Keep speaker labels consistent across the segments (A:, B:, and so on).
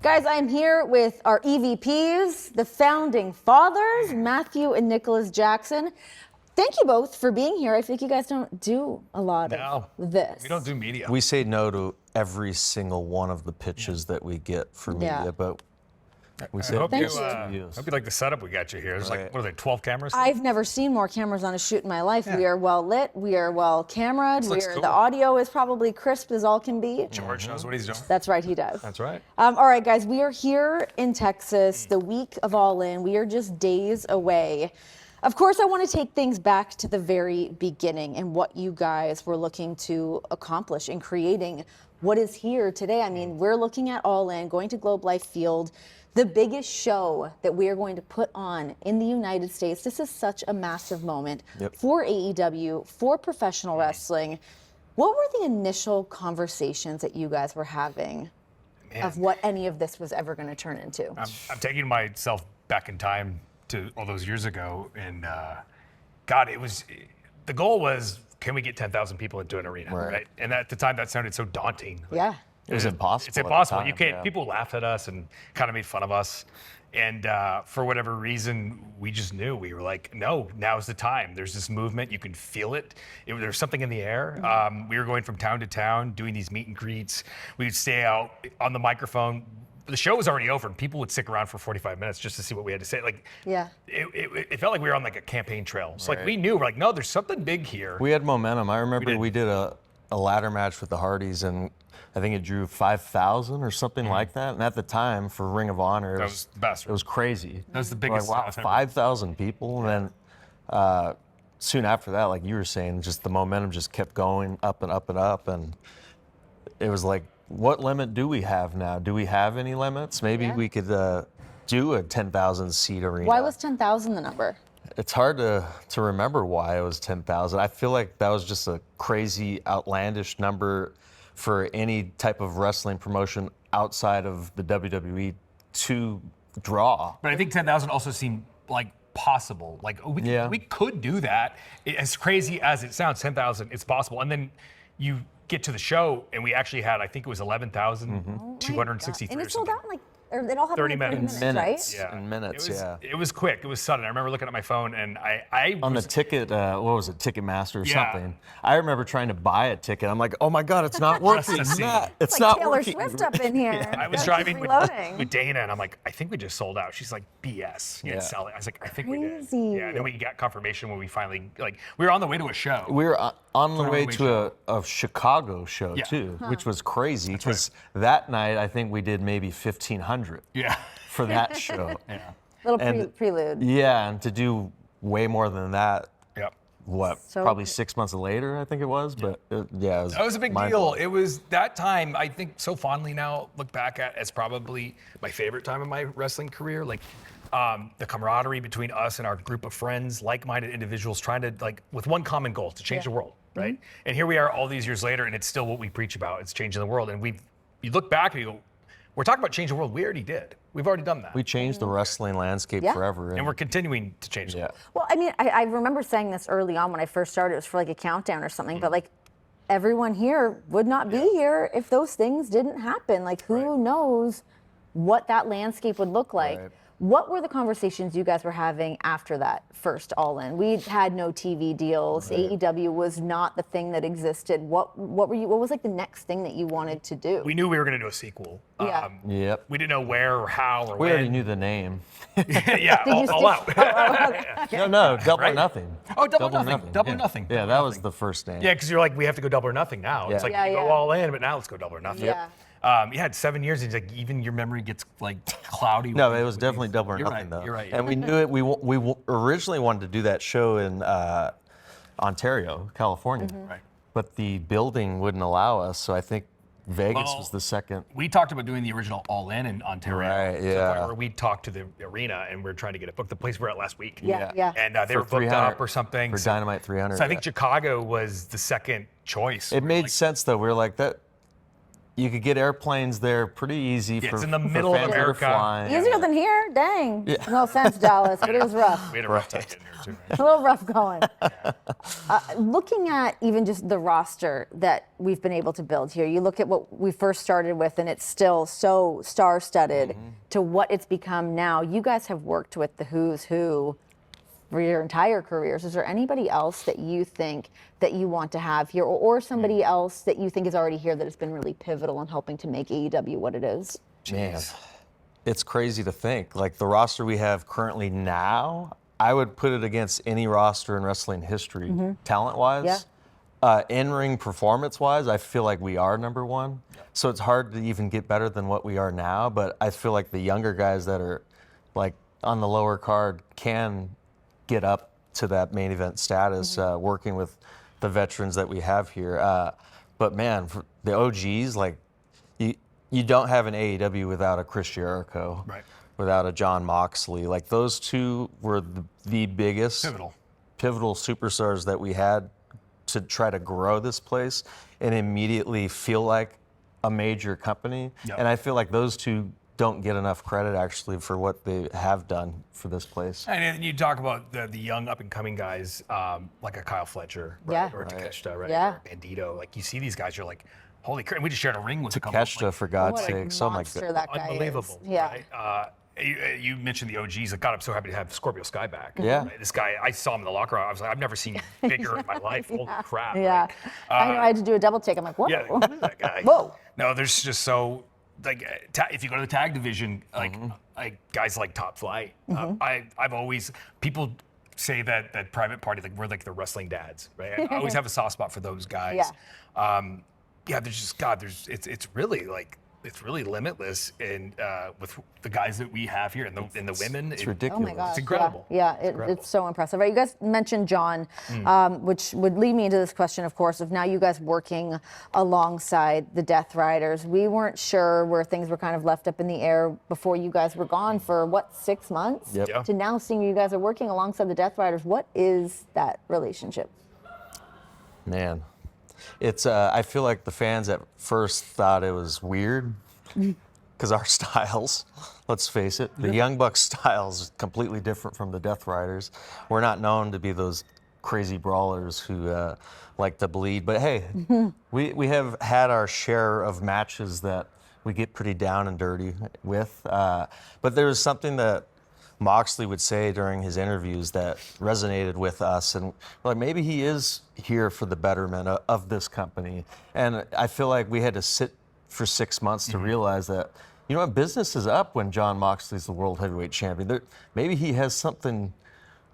A: Guys, I'm here with our EVPs, the founding fathers, Matthew and Nicholas Jackson. Thank you both for being here. I think you guys don't do a lot of this.
B: We don't do media.
C: We say no to every single one of the pitches that we get for media, but we say
B: hope
C: yes
B: you,
C: to you.
B: hope you like the setup we got you here. There's like, what are they, 12 cameras?
A: I've never seen more cameras on a shoot in my life. We are well lit. We are well cameraed.
B: Cool.
A: The audio is probably crisp as all can be.
B: George knows what he's doing.
A: That's right, he does.
B: That's right.
A: All right, guys, we are here in Texas, the week of All In. We are just days away. Of course, I want to take things back to the very beginning and what you guys were looking to accomplish in creating what is here today. I mean, we're looking at All In, going to Globe Life Field, the biggest show that we are going to put on in the United States. This is such a massive moment for AEW, for professional wrestling. What were the initial conversations that you guys were having of what any of this was ever going to turn into?
B: I'm taking myself back in time to all those years ago, and God, the goal was, can we get 10,000 people into an arena, right? And at the time, that sounded so daunting.
A: Yeah.
C: It was impossible.
B: It's impossible.
C: At the
B: You
C: time,
B: can't. People laughed at us and kind of made fun of us. And for whatever reason, we just knew. We were like, no, now's the time. There's this movement. You can feel it. There's something in the air. We were going from town to town, doing these meet and greets. We would stay out on the microphone. The show was already over, and people would stick around for 45 minutes just to see what we had to say. Like, it felt like we were on like a campaign trail. So like we knew, we're like, no, there's something big here.
C: We had momentum. I remember we did a ladder match with the Hardys, and I think it drew 5,000 or something like that. And at the time, for Ring of Honor, it was crazy.
B: That was the biggest.
C: Like, wow, 5,000 people. And then soon after that, like you were saying, just the momentum just kept going up and up and up. And it was like, what limit do we have now? Do we have any limits? Maybe we could do a 10,000 seat arena.
A: Why was 10,000 the number?
C: It's hard to remember why it was 10,000. I feel like that was just a crazy, outlandish number for any type of wrestling promotion outside of the WWE to draw.
B: But I think 10,000 also seemed like possible. Like we could do that. As crazy as it sounds, 10,000, it's possible. And then you get to the show, and we actually had, I think it was 11,263.
A: And it sold out in like, or it all happened
B: 30
A: in 30
B: minutes.
A: minutes, right?
B: Yeah.
C: In minutes,
B: It was quick. It was sudden. I remember looking at my phone, and I
C: on the ticket, what was it, Ticketmaster or something? I remember trying to buy a ticket. I'm like, oh my God, it's not working. It's
A: like
C: not
A: Taylor
C: working.
A: Swift up in here.
B: I was driving with Dana, and I'm like, I think we just sold out. She's like, BS. You didn't sell it. I was like, I think we did. Yeah, and then we got confirmation when we finally, like, we were on the way to a show.
C: We were on the way to a Chicago show, too, which was crazy, because that night, I think we did maybe 1,500 for that show.
A: Little prelude.
C: Yeah, and to do way more than that,
A: So
C: probably 6 months later, I think it was, but it was
B: that was a big deal. It was that time, I think so fondly now, look back at as probably my favorite time of my wrestling career. Like, the camaraderie between us and our group of friends, like-minded individuals trying to, like, with one common goal, to change the world, right? And here we are all these years later, and it's still what we preach about. It's changing the world. And you look back and you go, we're talking about changing the world. We already did. We've already done that.
C: We changed the wrestling landscape forever.
B: And we're continuing to change the world.
A: Well, I mean, I remember saying this early on when I first started. It was for like a countdown or something, but like everyone here would not be here if those things didn't happen. Like who knows what that landscape would look like. What were the conversations you guys were having after that first All In? We had no TV deals. AEW was not the thing that existed. What was like the next thing that you wanted to do?
B: We knew we were going to do a sequel. We didn't know where or how or when.
C: We already knew the name.
B: All out.
C: No, Double or Nothing.
B: Oh, Double or Nothing. Double or Nothing.
C: Yeah, that was the first name.
B: Yeah, because you're like, we have to go Double or Nothing now. It's like, you go All In, but now let's go Double or Nothing. You had 7 years, and it's like even your memory gets like cloudy.
C: No, it was definitely Double or Nothing, though.
B: You're right.
C: And we knew it. We originally wanted to do that show in Ontario, California, but the building wouldn't allow us. So I think Vegas was the second.
B: We talked about doing the original All In Ontario.
C: Right,
B: to the point where we talked to the arena, and we're trying to get it booked. The place we were at last week. And they were booked up or something.
C: For Dynamite 300.
B: So I think Chicago was the second choice.
C: It made sense, though. We were like, you could get airplanes there pretty easy
B: Yeah,
C: for
B: it's in the
C: for
B: middle of
C: fans that are
B: America.
C: flying.
A: Easier than here? Dang. No offense, Dallas, but it was rough.
B: We had a rough time getting here too.
A: A little rough going. Looking at even just the roster that we've been able to build here, you look at what we first started with, and it's still so star-studded to what it's become now. You guys have worked with the who's who for your entire careers. Is there anybody else that you think that you want to have here, or somebody else that you think is already here that has been really pivotal in helping to make AEW what it is?
C: Man, it's crazy to think. Like the roster we have currently now, I would put it against any roster in wrestling history, talent-wise. In-ring performance-wise, I feel like we are number one. So it's hard to even get better than what we are now, but I feel like the younger guys that are like on the lower card can get up to that main event status, working with the veterans that we have here. But man, for the OGs, like you don't have an AEW without a Chris Jericho, without a John Moxley. Like those two were the biggest pivotal superstars that we had to try to grow this place and immediately feel like a major company. And I feel like those two don't get enough credit actually for what they have done for this place.
B: And you talk about the young up-and-coming guys like a Kyle Fletcher, or Takeshita, or Bandito. Like you see these guys, you're like, holy crap! We just shared a ring with a couple.
C: Takeshita, for God's sake, so like
A: that guy
B: unbelievable.
A: Is. Yeah.
B: Right? You mentioned the OGs. Like, God, I'm so happy to have Scorpio Sky back.
C: Yeah.
B: Right? This guy, I saw him in the locker room. I was like, I've never seen you bigger in my life. Holy crap.
A: Yeah.
B: Right?
A: I know I had to do a double take. I'm like, whoa.
B: Yeah, who is that guy?
A: Whoa.
B: No, there's just so, like, if you go to the tag division, like guys like Top Flight, I've always, people say that Private Party, like we're like the wrestling dads, right? I always have a soft spot for those guys. Yeah, there's just, God, it's really like, it's really limitless, and with the guys that we have here and the women,
C: it's ridiculous.
A: Oh my gosh,
B: it's incredible.
A: Yeah, it's so impressive. Right, you guys mentioned John, which would lead me into this question, of course, of now you guys working alongside the Death Riders. We weren't sure where things were kind of left up in the air before you guys were gone for, what, 6 months?
C: Yep.
A: To now seeing you guys are working alongside the Death Riders. What is that relationship?
C: Man. It's. I feel like the fans at first thought it was weird because our styles, let's face it, the Young Bucks styles is completely different from the Death Riders. We're not known to be those crazy brawlers who like to bleed, but hey, we have had our share of matches that we get pretty down and dirty with. But there was something that Moxley would say during his interviews that resonated with us, and like maybe he is here for the betterment of this company. And I feel like we had to sit for 6 months to realize that, you know what, business is up when John Moxley's the World Heavyweight Champion. Maybe he has something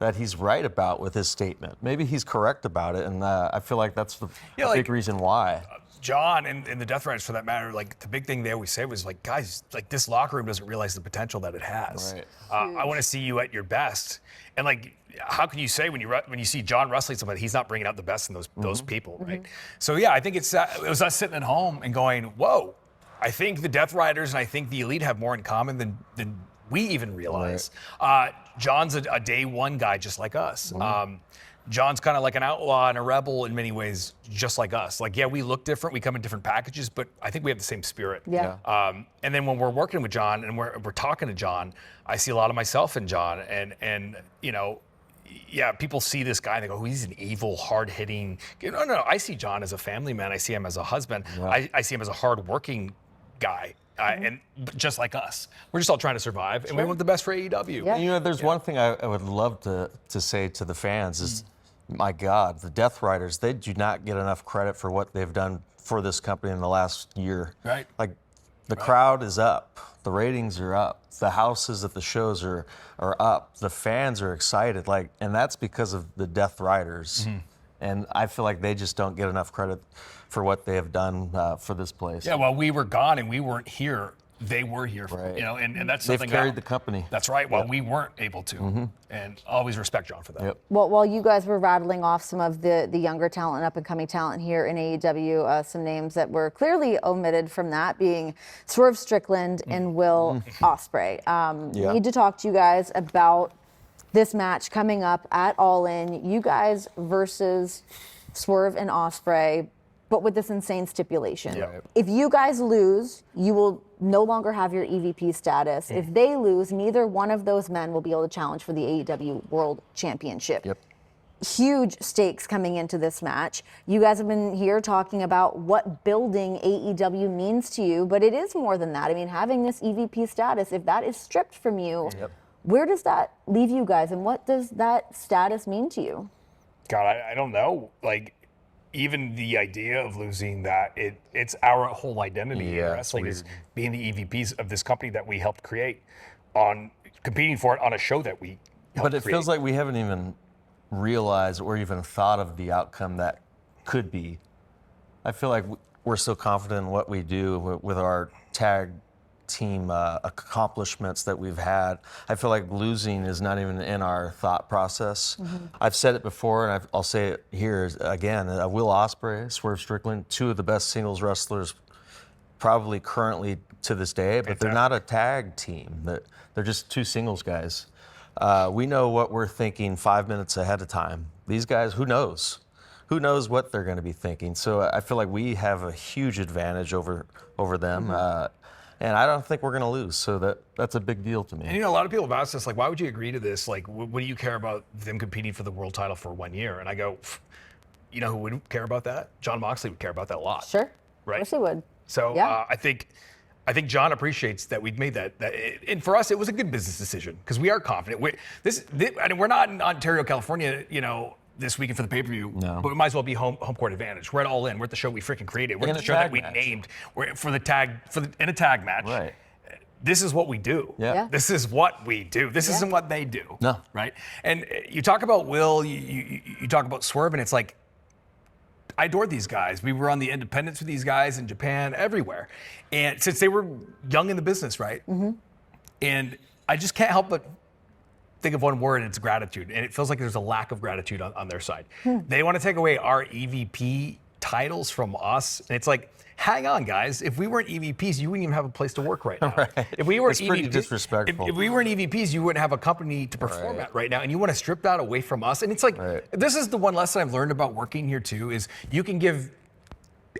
C: that he's right about with his statement. Maybe he's correct about it, and I feel like that's the big reason why.
B: John and the Death Riders, for that matter, like the big thing they always say was like, guys, like this locker room doesn't realize the potential that it has. I want to see you at your best. And like, how can you say when you see John wrestling somebody, he's not bringing out the best in those people, right? So yeah, I think it was us sitting at home and going, whoa, I think the Death Riders and I think the Elite have more in common than we even realize. John's a day one guy just like us. John's kind of like an outlaw and a rebel in many ways, just like us. Like, yeah, we look different, we come in different packages, but I think we have the same spirit. And then when we're working with John and we're talking to John, I see a lot of myself in John. And you know, yeah, people see this guy and they go, oh, he's an evil, hard-hitting. No, I see John as a family man. I see him as a husband. I see him as a hard-working guy. And just like us, we're just all trying to survive, and we want the best for AEW.
A: Yeah.
C: You know, there's one thing I would love to say to the fans is, my God, the Death Riders, they do not get enough credit for what they've done for this company in the last year. Like, the crowd is up, the ratings are up, the houses at the shows are up, the fans are excited, like, and that's because of the Death Riders. And I feel like they just don't get enough credit for what they have done for this place.
B: Yeah, while we were gone and we weren't here, they were here, you know, and that's something
C: they've carried the company.
B: That's right, while we weren't able to, and always respect John for that.
A: Well, while you guys were rattling off some of the younger talent, up and coming talent here in AEW, some names that were clearly omitted from that being Swerve Strickland and Will Ospreay. We need to talk to you guys about this match coming up at All In. You guys versus Swerve and Ospreay. but with this insane stipulation.
B: Yeah.
A: If you guys lose, you will no longer have your EVP status. If they lose, neither one of those men will be able to challenge for the AEW World Championship.
C: Yep.
A: Huge stakes coming into this match. You guys have been here talking about what building AEW means to you, but it is more than that. I mean, having this EVP status, if that is stripped from you, where does that leave you guys, and what does that status mean to you?
B: God, I don't know. Like, even the idea of losing that, it's our whole identity in wrestling is being the EVPs of this company that we helped create, on competing for it on a show that we helped
C: But it
B: create.
C: feels like we haven't even realized or even thought of the outcome that could be. I feel like we're so confident in what we do with our tag team accomplishments that we've had. I feel like losing is not even in our thought process. I've said it before, and I'll say it here again. Will Ospreay, Swerve Strickland, two of the best singles wrestlers probably currently to this day, but they're not a tag team. They're just two singles guys. We know what we're thinking 5 minutes ahead of time. These guys, who knows? Who knows what they're going to be thinking? So I feel like we have a huge advantage over them. And I don't think we're going to lose, so that's a big deal to me.
B: And a lot of people have asked us, like, why would you agree to this? Like, what do you care about them competing for the world title for 1 year? And I go, you know who wouldn't care about that? John Moxley would care about that a lot.
A: Sure.
B: Right?
A: Of course he would.
B: So I think John appreciates that we've made that. And for us, it was a good business decision because we are confident. We're not in Ontario, California, this weekend for the pay-per-view, but we might as well be home court advantage. We're at All In. We're at the show we freaking created. We're at the show that we named. We're in a tag match.
C: Right.
B: This is what we do.
C: Yeah.
B: This is what we do. This isn't what they do.
C: No.
B: Right? And you talk about Will, you talk about Swerve, and it's like, I adored these guys. We were on the independents with these guys in Japan, everywhere. And since they were young in the business, right? And I just can't help but think of one word, and it's gratitude. And it feels like there's a lack of gratitude on their side. They want to take away our EVP titles from us. And it's like, hang on, guys. If we weren't EVPs, you wouldn't even have a place to work right now. If we were
C: It's pretty disrespectful.
B: If we weren't EVPs, you wouldn't have a company to perform at right now. And you want to strip that away from us. And it's like, this is the one lesson I've learned about working here too, is you can give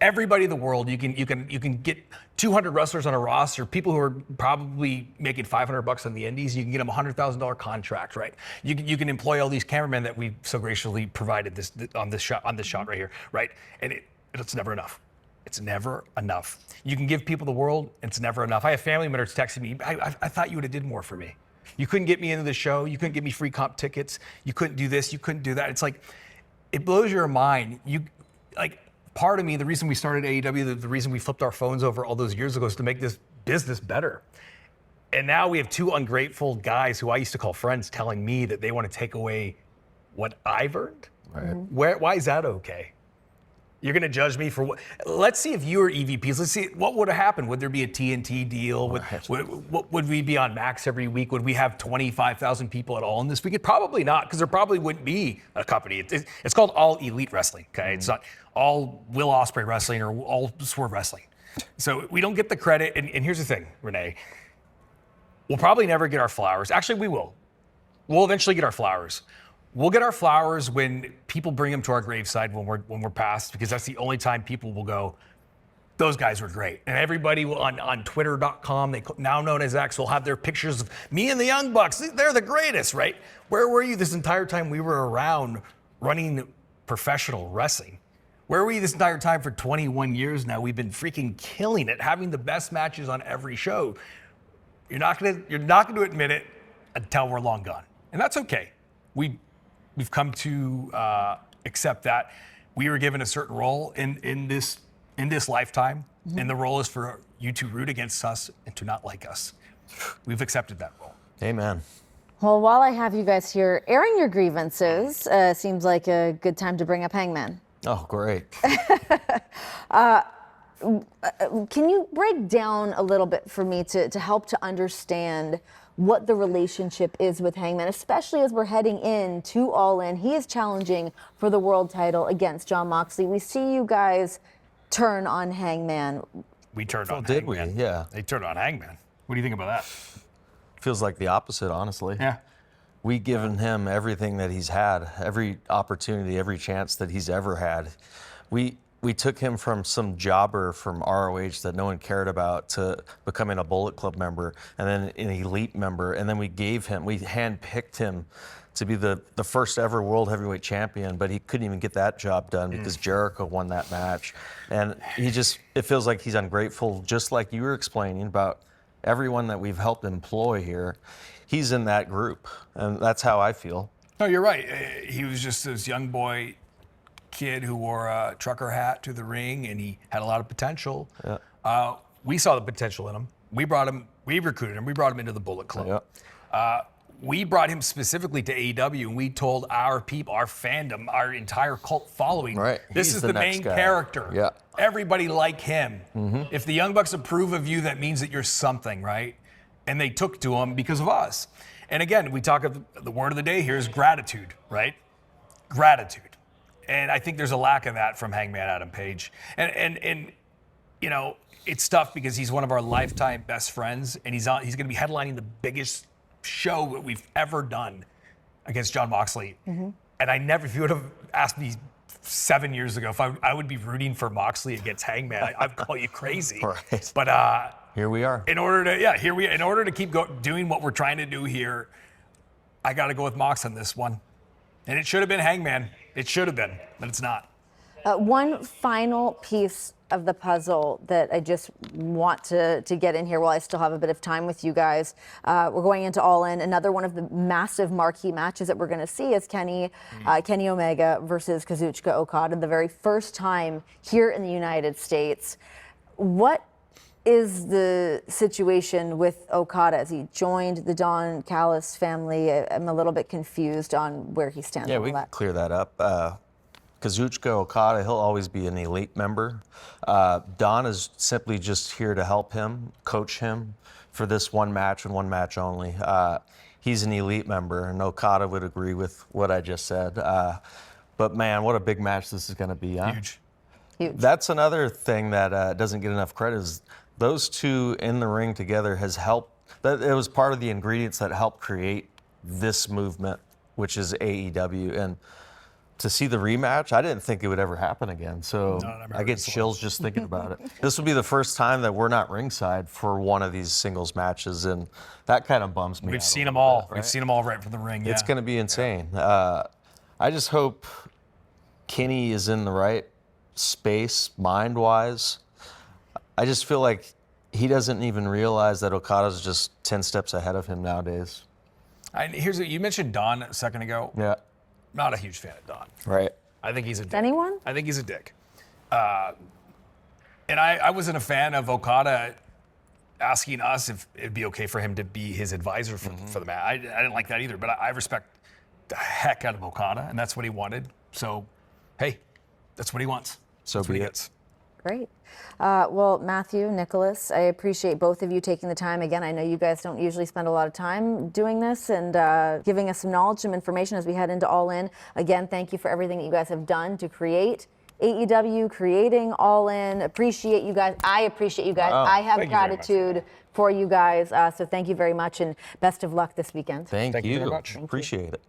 B: everybody in the world, you can get 200 wrestlers on a roster, people who are probably making $500 on the indies, you can get them $100,000 contracts, right? You can employ all these cameramen that we so graciously provided on this shot right here, right? And it's never enough. It's never enough. You can give people the world, it's never enough. I have family members texting me, I thought you would have did more for me. You couldn't get me into the show, you couldn't get me free comp tickets, you couldn't do this, you couldn't do that. It's like, it blows your mind. Part of me, the reason we started AEW, the reason we flipped our phones over all those years ago is to make this business better. And now we have two ungrateful guys who I used to call friends telling me that they want to take away what I've earned. Why is that okay? You're going to judge me for what? Let's see if you were EVPs. Let's see what would have happened. Would there be a TNT deal? Would we be on Max every week? Would we have 25,000 people at all in this weekend? Probably not, because there probably wouldn't be a company. It's called All Elite Wrestling. Okay, it's not all Will Ospreay Wrestling or all Swerve Wrestling. So we don't get the credit. And here's the thing, Renee. We'll probably never get our flowers. Actually, we will. We'll eventually get our flowers. We'll get our flowers when people bring them to our graveside when we're passed, because that's the only time people will go, those guys were great. And everybody will on twitter.com, they now known as X, will have their pictures of me and the Young Bucks. They're the greatest, right? Where were you this entire time we were around running professional wrestling? Where were you this entire time for 21 years now? We've been freaking killing it, having the best matches on every show. You're not gonna admit it until we're long gone. And that's okay. We've come to accept that we were given a certain role in this lifetime, and the role is for you to root against us and to not like us. We've accepted that role.
C: Amen.
A: Well, while I have you guys here, airing your grievances seems like a good time to bring up Hangman.
C: Oh, great.
A: Can you break down a little bit for me to help to understand what the relationship is with Hangman, especially as we're heading into All In? He is challenging for the world title against Jon Moxley. We see you guys turn on Hangman.
B: We turned on
C: did
B: Hangman.
C: we? Yeah.
B: They turned on Hangman. What do you think about that?
C: Feels like the opposite, honestly.
B: Yeah.
C: We given him everything that he's had, every opportunity, every chance that he's ever had. We we took him from some jobber from ROH that no one cared about to becoming a Bullet Club member and then an elite member. And then we handpicked him to be the first ever world heavyweight champion, but he couldn't even get that job done because Jericho won that match. And it feels like he's ungrateful, just like you were explaining about everyone that we've helped employ here. He's in that group, and that's how I feel.
D: No, you're right. He was just this young boy kid who wore a trucker hat to the ring, and he had a lot of potential.
C: Yeah.
D: We saw the potential in him. We recruited him. We brought him into the Bullet Club.
C: Yeah.
D: We brought him specifically to AEW, and we told our people, our fandom, our entire cult following,
C: Right.
D: this
C: He's
D: is
C: the
D: the
C: next
D: main
C: guy.
D: character.
C: Yeah.
D: Everybody like him. If the Young Bucks approve of you, that means that you're something, right? And they took to him because of us. And again, we talk of the word of the day here is gratitude, right? Gratitude. And I think there's a lack of that from Hangman Adam Page. And you know, it's tough because he's one of our lifetime best friends, and he's going to be headlining the biggest show that we've ever done against John Moxley. And if you would have asked me 7 years ago if I would be rooting for Moxley against Hangman, I'd call you crazy.
C: Right.
D: But
C: Here we are.
D: in order to keep doing what we're trying to do here, I got to go with Mox on this one. And it should have been Hangman. It should have been, but it's not.
A: One final piece of the puzzle that I just want to get in here while I still have a bit of time with you guys. We're going into All In. Another one of the massive marquee matches that we're going to see is Kenny Omega versus Kazuchika Okada, the very first time here in the United States. What is the situation with Okada as he joined the Don Callis family? I'm a little bit confused on where he stands.
C: Yeah,
A: on
C: we
A: all
C: can
A: that.
C: clear that up. Kazuchika Okada, he'll always be an elite member. Don is simply just here to help him, coach him for this one match and one match only. He's an elite member, and Okada would agree with what I just said. But man, what a big match this is going to be, huh?
D: Huge.
A: Huge.
C: That's another thing that doesn't get enough credit is those two in the ring together has helped. It was part of the ingredients that helped create this movement, which is AEW. And to see the rematch, I didn't think it would ever happen again. So I get chills just thinking about it. This will be the first time that we're not ringside for one of these singles matches, and that kind of bums me out.
D: We've seen
C: a
D: them
C: little
D: all.
C: bit, right?
D: We've seen them all right from the ring.
C: It's going to be insane. I just hope Kenny is in the right space, mind-wise. I just feel like he doesn't even realize that Okada's just 10 steps ahead of him nowadays.
D: You mentioned Don a second ago.
C: Yeah.
D: Not a huge fan of Don.
C: Right.
D: I think he's a dick.
A: Anyone?
D: I think he's a dick. And I wasn't a fan of Okada asking us if it'd be okay for him to be his advisor for the match. I didn't like that either, but I respect the heck out of Okada, and that's what he wanted. So, hey, that's what he wants.
C: So
D: That's what
C: be
D: he
C: it.
D: gets.
A: Great. Well, Matthew, Nicholas, I appreciate both of you taking the time. Again, I know you guys don't usually spend a lot of time doing this and giving us some knowledge, some information as we head into All In. Again, thank you for everything that you guys have done to create AEW, creating All In. Appreciate you guys. I appreciate you guys. I have
D: Thank you very much.
A: gratitude for you guys. So thank you very much and best of luck this weekend.
C: Thank
D: you
C: you.
D: very much.
C: Appreciate it.